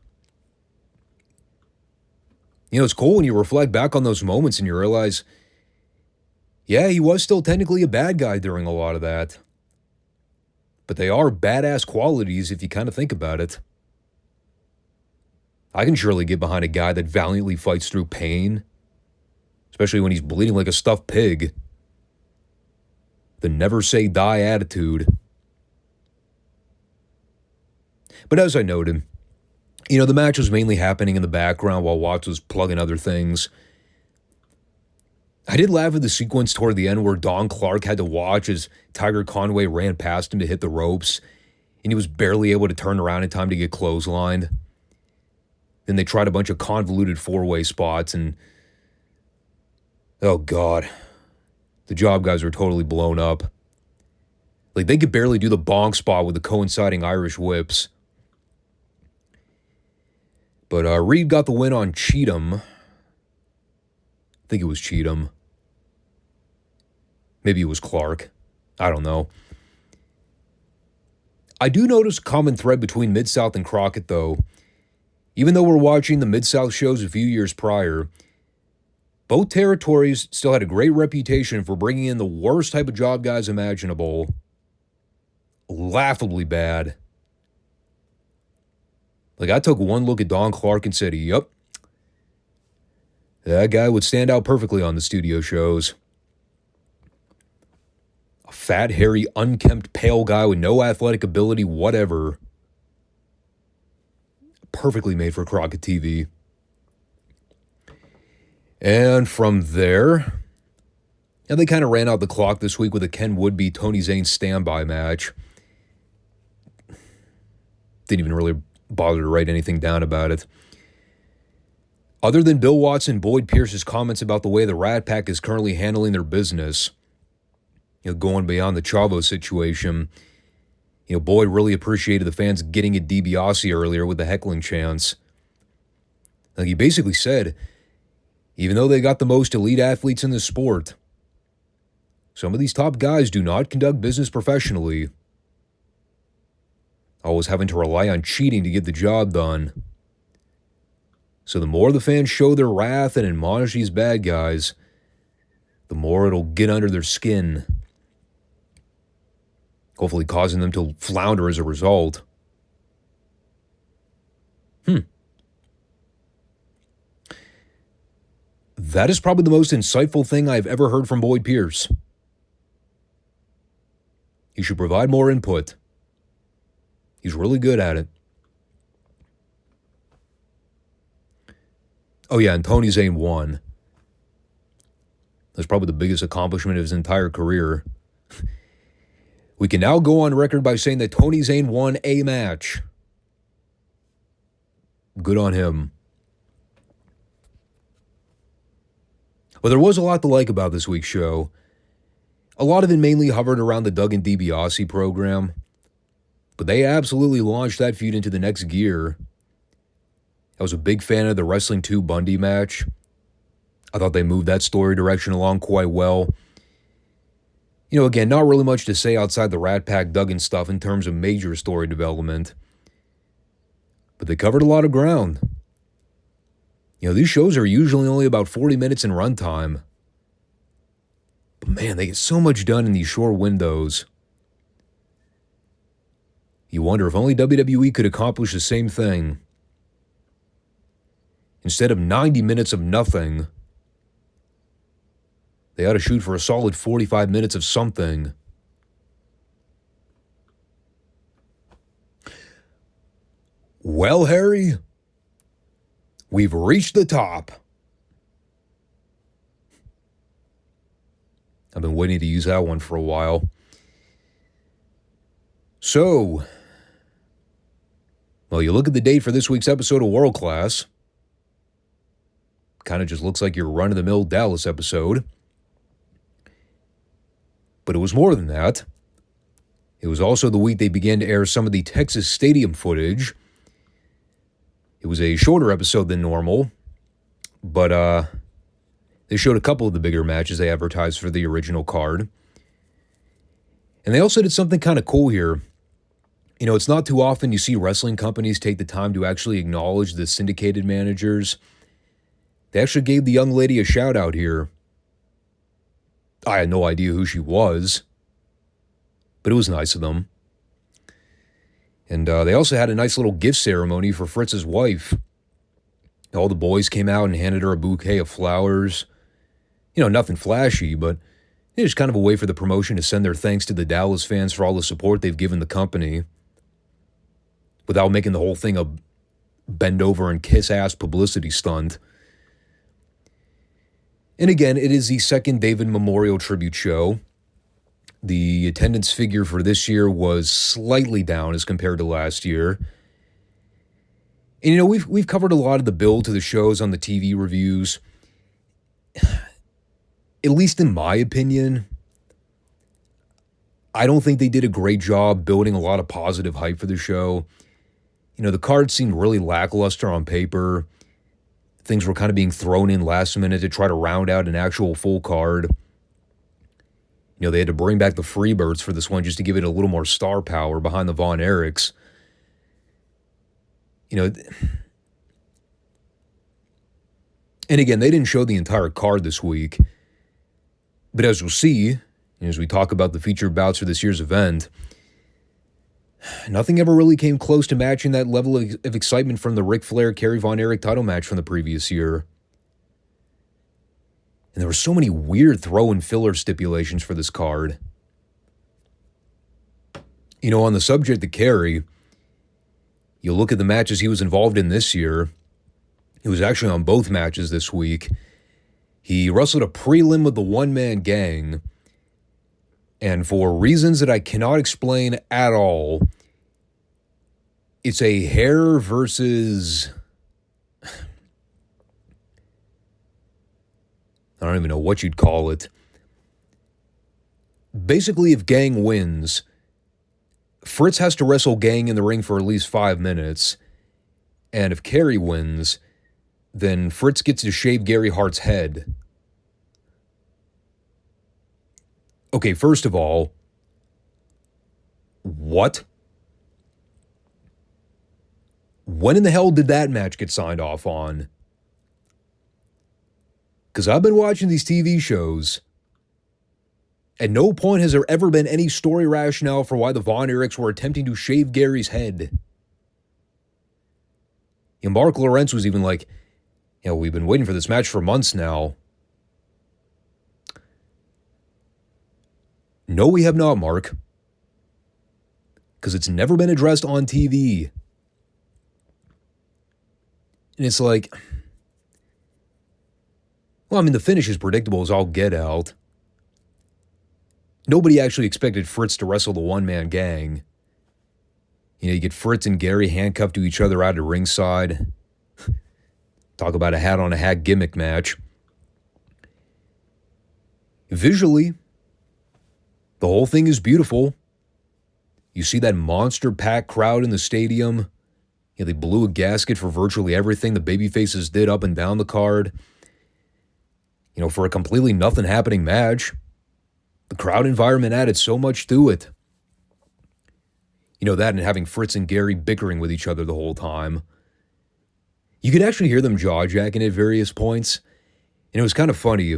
You know, it's cool when you reflect back on those moments and you realize, yeah, he was still technically a bad guy during a lot of that. but they are badass qualities if you kind of think about it. I can surely get behind a guy that valiantly fights through pain, especially when he's bleeding like a stuffed pig. The never say die attitude. But as I noted, the match was mainly happening in the background while Watts was plugging other things. I did laugh at the sequence toward the end where Don Clark had to watch as Tiger Conway ran past him to hit the ropes, and he was barely able to turn around in time to get clotheslined. Then they tried a bunch of convoluted four-way spots, and oh God, the job guys were totally blown up. Like, they could barely do the bonk spot with the coinciding Irish whips. But Reed got the win on Cheatham. I think it was Cheatham. Maybe it was Clark. I don't know. I do notice a common thread between Midsouth and Crockett, though. Even though we're watching the Midsouth shows a few years prior, both territories still had a great reputation for bringing in the worst type of job guys imaginable. Laughably bad. Like, I took one look at Don Clark and said, yup, that guy would stand out perfectly on the studio shows. A fat, hairy, unkempt, pale guy with no athletic ability whatever. Perfectly made for Crockett TV. And from there, they kind of ran out the clock this week with a Ken Woodby-Tony Zane standby match. Didn't even really bother to write anything down about it. Other than Bill Watts and Boyd Pierce's comments about the way the Rat Pack is currently handling their business, going beyond the Chavo situation, Boyd really appreciated the fans getting at DiBiase earlier with the heckling chants. Like, he basically said, even though they got the most elite athletes in the sport, some of these top guys do not conduct business professionally, always having to rely on cheating to get the job done. So the more the fans show their wrath and admonish these bad guys, the more it'll get under their skin, hopefully causing them to flounder as a result. That is probably the most insightful thing I've ever heard from Boyd Pierce. He should provide more input. He's really good at it. Oh yeah, and Tony Zane won. That's probably the biggest accomplishment of his entire career. We can now go on record by saying that Tony Zane won a match. Good on him. But there was a lot to like about this week's show. A lot of it mainly hovered around the Duggan DiBiase program. But they absolutely launched that feud into the next gear. I was a big fan of the Wrestling 2 Bundy match. I thought they moved that story direction along quite well. Again, not really much to say outside the Rat Pack Duggan stuff in terms of major story development. But they covered a lot of ground. These shows are usually only about 40 minutes in runtime. But man, they get so much done in these short windows. You wonder if only WWE could accomplish the same thing. Instead of 90 minutes of nothing, they ought to shoot for a solid 45 minutes of something. Well, Harry, we've reached the top. I've been waiting to use that one for a while. So, well, you look at the date for this week's episode of World Class. Kind of just looks like your run-of-the-mill Dallas episode. But it was more than that. It was also the week they began to air some of the Texas Stadium footage. It was a shorter episode than normal, but they showed a couple of the bigger matches they advertised for the original card. And they also did something kind of cool here. It's not too often you see wrestling companies take the time to actually acknowledge the syndicated managers. They actually gave the young lady a shout out here. I had no idea who she was, but it was nice of them. And they also had a nice little gift ceremony for Fritz's wife. All the boys came out and handed her a bouquet of flowers. Nothing flashy, but it's kind of a way for the promotion to send their thanks to the Dallas fans for all the support they've given the company, without making the whole thing a bend over and kiss ass publicity stunt. And again, it is the second David Memorial Tribute show. The attendance figure for this year was slightly down as compared to last year. And we've covered a lot of the build to the shows on the TV reviews. At least in my opinion, I don't think they did a great job building a lot of positive hype for the show. The card seemed really lackluster on paper. Things were kind of being thrown in last minute to try to round out an actual full card. They had to bring back the Freebirds for this one just to give it a little more star power behind the Von Erichs. And again, they didn't show the entire card this week. But as we'll see, as we talk about the featured bouts for this year's event, nothing ever really came close to matching that level of excitement from the Ric Flair-Kerry Von Erich title match from the previous year. And there were so many weird throw-in filler stipulations for this card. On the subject of Kerry, you look at the matches he was involved in this year. He was actually on both matches this week. He wrestled a prelim with the One-Man Gang. And for reasons that I cannot explain at all, it's a hair versus... I don't even know what you'd call it. Basically, if Gang wins, Fritz has to wrestle Gang in the ring for at least 5 minutes. And if Kerry wins, then Fritz gets to shave Gary Hart's head. Okay, first of all, what? When in the hell did that match get signed off on? Because I've been watching these TV shows. At no point has there ever been any story rationale for why the Von Erichs were attempting to shave Gary's head. Mark Lawrence was even like, we've been waiting for this match for months now. No, we have not, Mark. Because it's never been addressed on TV. And it's like... the finish is predictable as all get out. Nobody actually expected Fritz to wrestle the One-Man Gang. You get Fritz and Gary handcuffed to each other out at ringside. Talk about a hat-on-a-hat gimmick match. Visually, the whole thing is beautiful. You see that monster-packed crowd in the stadium. They blew a gasket for virtually everything the babyfaces did up and down the card. For a completely nothing happening match. The crowd environment added so much to it. That and having Fritz and Gary bickering with each other the whole time. You could actually hear them jaw-jacking at various points. And it was kind of funny.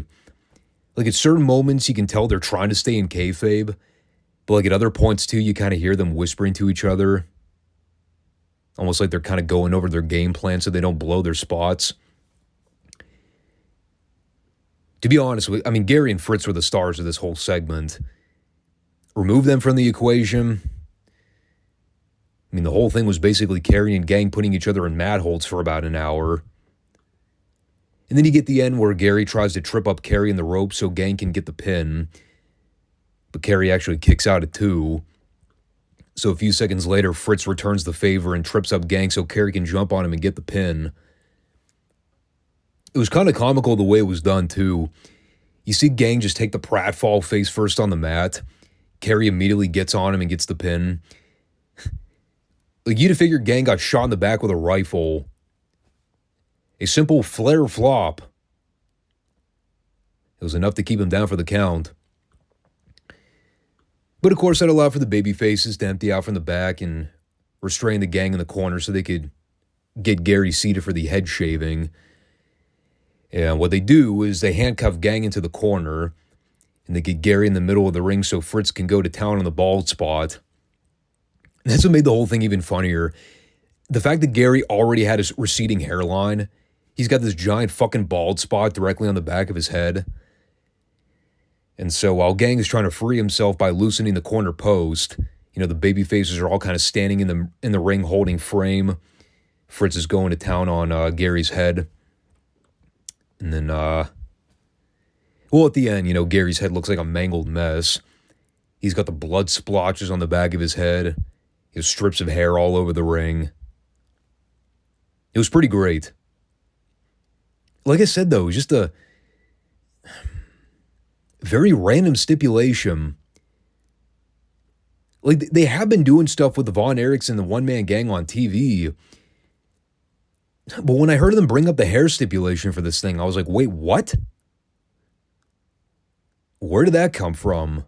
Like at certain moments, you can tell they're trying to stay in kayfabe. But like at other points too, you kind of hear them whispering to each other. Almost like they're kind of going over their game plan so they don't blow their spots. To be honest, Gary and Fritz were the stars of this whole segment. Remove them from the equation. The whole thing was basically Kerry and Gang putting each other in mad holds for about an hour. And then you get the end where Gary tries to trip up Kerry in the rope so Gang can get the pin. But Kerry actually kicks out at 2. So a few seconds later, Fritz returns the favor and trips up Gang so Kerry can jump on him and get the pin. It was kind of comical the way it was done, too. You see Gang just take the pratfall face first on the mat. Kerry immediately gets on him and gets the pin. Like, you'd have figured Gang got shot in the back with a rifle. A simple flare flop. It was enough to keep him down for the count. But of course, that allowed for the baby faces to empty out from the back and restrain the Gang in the corner so they could get Gary seated for the head shaving. And what they do is they handcuff Gang into the corner and they get Gary in the middle of the ring so Fritz can go to town on the bald spot. That's what made the whole thing even funnier. The fact that Gary already had his receding hairline. He's got this giant fucking bald spot directly on the back of his head. And so while Gang is trying to free himself by loosening the corner post, the baby faces are all kind of standing in the ring holding frame. Fritz is going to town on Gary's head. And then, at the end, Gary's head looks like a mangled mess. He's got the blood splotches on the back of his head. He has strips of hair all over the ring. It was pretty great. Like I said, though, it was just a very random stipulation. Like, they have been doing stuff with the Von Erichs and the one-man gang on TV. But when I heard them bring up the hair stipulation for this thing, I was like, wait, what? Where did that come from?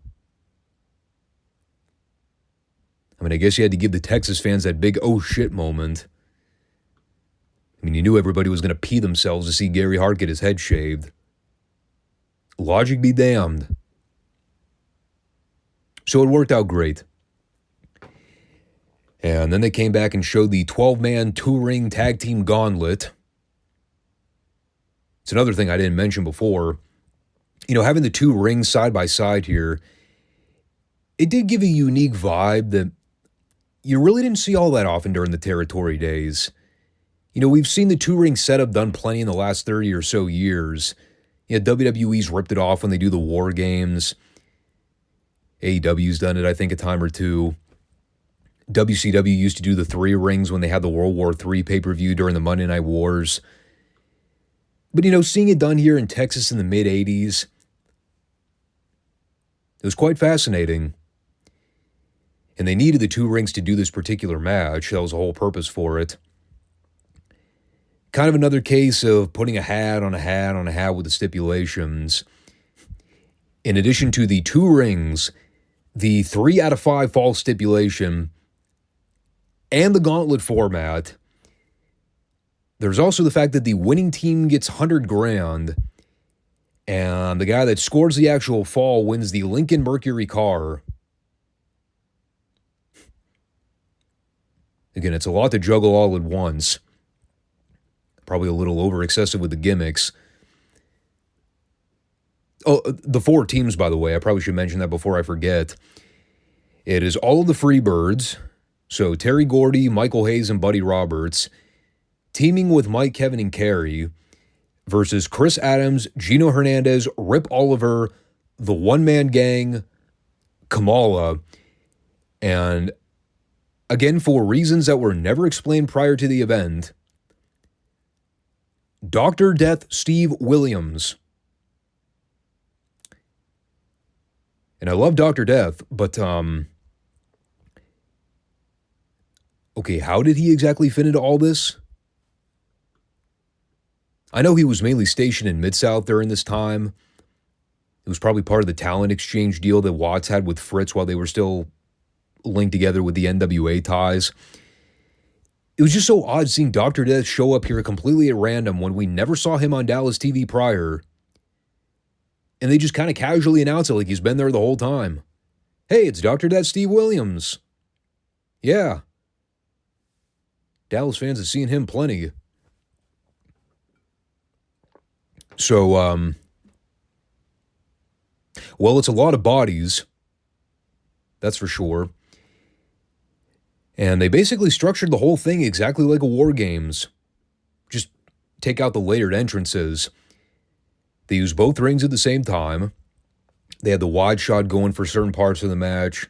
I mean, I guess you had to give the Texas fans that big oh shit moment. I mean, you knew everybody was going to pee themselves to see Gary Hart get his head shaved. Logic be damned. So it worked out great. And then they came back and showed the 12-man two-ring tag team gauntlet. It's another thing I didn't mention before. Having the two rings side by side here, it did give a unique vibe that you really didn't see all that often during the territory days. We've seen the two-ring setup done plenty in the last 30 or so years. WWE's ripped it off when they do the War Games. AEW's done it, I think, a time or two. WCW used to do the three rings when they had the World War III pay-per-view during the Monday Night Wars. But, seeing it done here in Texas in the mid-'80s, it was quite fascinating. And they needed the two rings to do this particular match. That was the whole purpose for it. Kind of another case of putting a hat on a hat on a hat with the stipulations. In addition to the two rings, the 3 out of 5 fall stipulation, and the gauntlet format, there's also the fact that the winning team gets $100,000, and the guy that scores the actual fall wins the Lincoln Mercury car. Again, it's a lot to juggle all at once. Probably a little over excessive with the gimmicks. Oh, the 4 teams, by the way, I probably should mention that before I forget. It is all of the Freebirds, so Terry Gordy, Michael Hayes, and Buddy Roberts, teaming with Mike, Kevin, and Kerry, versus Chris Adams, Gino Hernandez, Rip Oliver, the one-man gang, Kamala, and again, for reasons that were never explained prior to the event, Dr. Death Steve Williams. And I love Dr. Death, but, okay, how did he exactly fit into all this? I know he was mainly stationed in Midsouth during this time. It was probably part of the talent exchange deal that Watts had with Fritz while they were still linked together with the NWA ties. It was just so odd seeing Dr. Death show up here completely at random when we never saw him on Dallas TV prior. And they just kind of casually announce it like he's been there the whole time. Hey, it's Dr. Death Steve Williams. Yeah. Dallas fans have seen him plenty. So, well, it's a lot of bodies. That's for sure. And they basically structured the whole thing exactly like a War Games. Just take out the layered entrances. They used both rings at the same time. They had the wide shot going for certain parts of the match.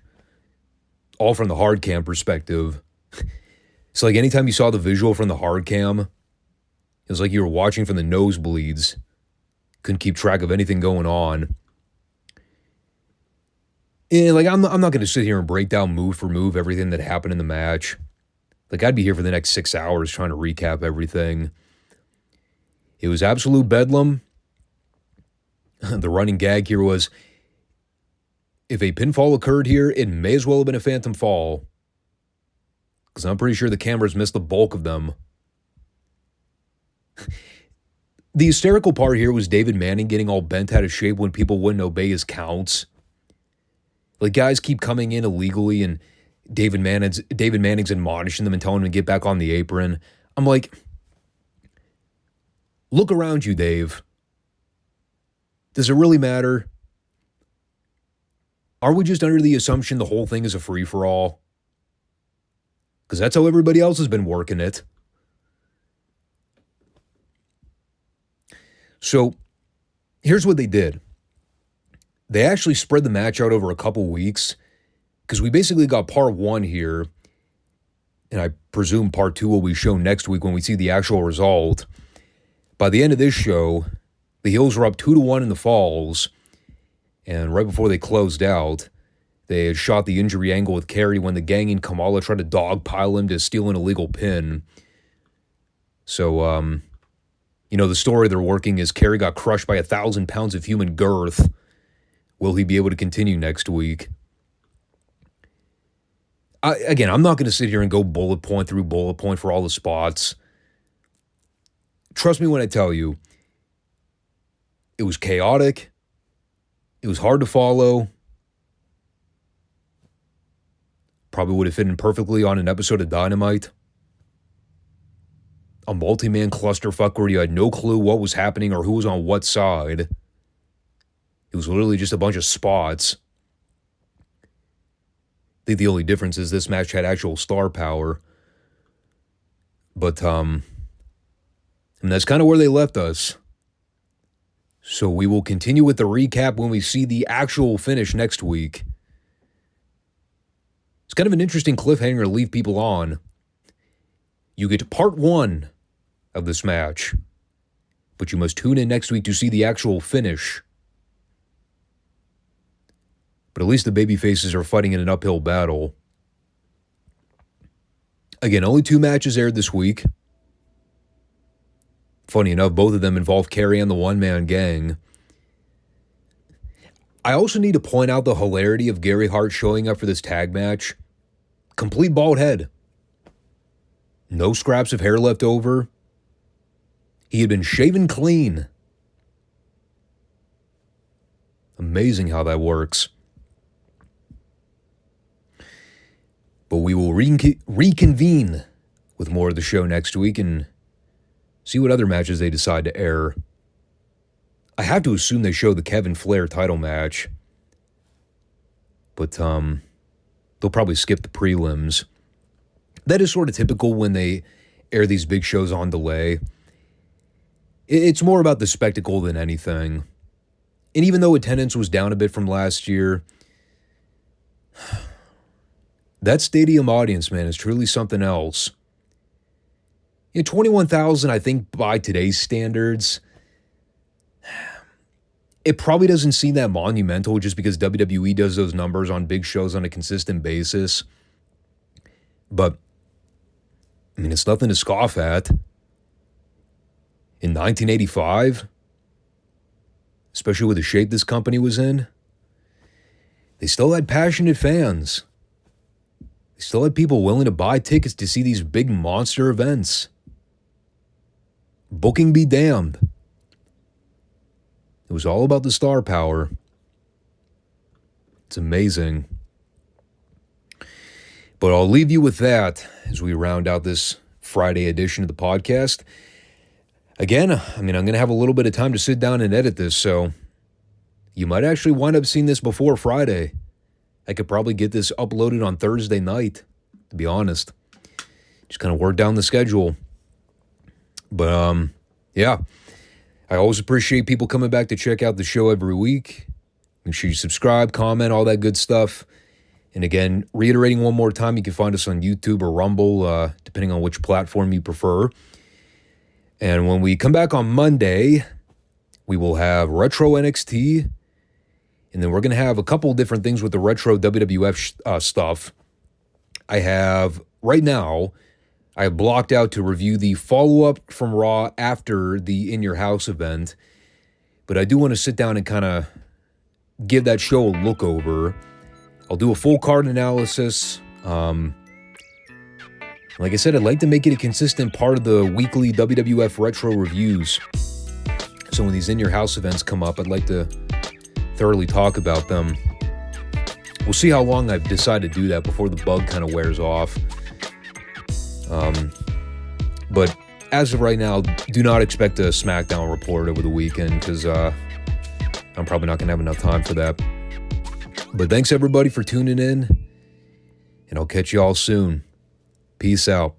All from the hard cam perspective. It's like anytime you saw the visual from the hard cam, it was like you were watching from the nosebleeds. Couldn't keep track of anything going on. And like I'm not going to sit here and break down move for move everything that happened in the match. Like I'd be here for the next 6 hours trying to recap everything. It was absolute bedlam. The running gag here was, if a pinfall occurred here, it may as well have been a phantom fall. Because I'm pretty sure the cameras missed the bulk of them. The hysterical part here was David Manning getting all bent out of shape when people wouldn't obey his counts. Like, guys keep coming in illegally, and David Manning's admonishing them and telling them to get back on the apron. I'm like, look around you, Dave. Does it really matter? Are we just under the assumption the whole thing is a free-for-all? Because that's how everybody else has been working it. So, here's what they did. They actually spread the match out over a couple weeks, because we basically got part 1 here, and I presume part 2 will be shown next week when we see the actual result. By the end of this show, the heels were up 2-1 in the falls, and right before they closed out, they had shot the injury angle with Kerry when the Gang and Kamala tried to dogpile him to steal an illegal pin. So, the story they're working is Kerry got crushed by 1,000 pounds of human girth. Will he be able to continue next week? I'm not going to sit here and go bullet point through bullet point for all the spots. Trust me when I tell you, it was chaotic. It was hard to follow. Probably would have fit in perfectly on an episode of Dynamite. A multi-man clusterfuck where you had no clue what was happening or who was on what side. It was literally just a bunch of spots. I think the only difference is this match had actual star power. But, and that's kind of where they left us. So we will continue with the recap when we see the actual finish next week. It's kind of an interesting cliffhanger to leave people on. You get to part 1 of this match, but you must tune in next week to see the actual finish. But at least the babyfaces are fighting in an uphill battle. Again, only 2 matches aired this week. Funny enough, both of them involve Kerry and the one-man gang. I also need to point out the hilarity of Gary Hart showing up for this tag match. Complete bald head. No scraps of hair left over. He had been shaven clean. Amazing how that works. But we will reconvene with more of the show next week and see what other matches they decide to air. I have to assume they show the Kevin Flair title match. But they'll probably skip the prelims. That is sort of typical when they air these big shows on delay. It's more about the spectacle than anything. And even though attendance was down a bit from last year, that stadium audience, man, is truly something else. 21,000, I think, by today's standards, it probably doesn't seem that monumental just because WWE does those numbers on big shows on a consistent basis. But, it's nothing to scoff at. In 1985, especially with the shape this company was in, they still had passionate fans. They still had people willing to buy tickets to see these big monster events. Booking be damned. It was all about the star power. It's amazing. But I'll leave you with that as we round out this Friday edition of the podcast. Again, I'm going to have a little bit of time to sit down and edit this, so you might actually wind up seeing this before Friday. I could probably get this uploaded on Thursday night, to be honest. Just kind of work down the schedule. But, yeah. I always appreciate people coming back to check out the show every week. Make sure you subscribe, comment, all that good stuff. And again, reiterating one more time, you can find us on YouTube or Rumble, depending on which platform you prefer. And when we come back on Monday, we will have Retro NXT. And then we're going to have a couple different things with the Retro WWF stuff. I have blocked out to review the follow-up from Raw after the In Your House event. But I do want to sit down and kind of give that show a look over. I'll do a full card analysis. Like I said, I'd like to make it a consistent part of the weekly WWF Retro reviews. So when these In Your House events come up, I'd like to thoroughly talk about them. We'll see how long I decide to do that before the bug kind of wears off. But as of right now, do not expect a SmackDown report over the weekend because I'm probably not going to have enough time for that. But thanks everybody for tuning in, and I'll catch you all soon. Peace out.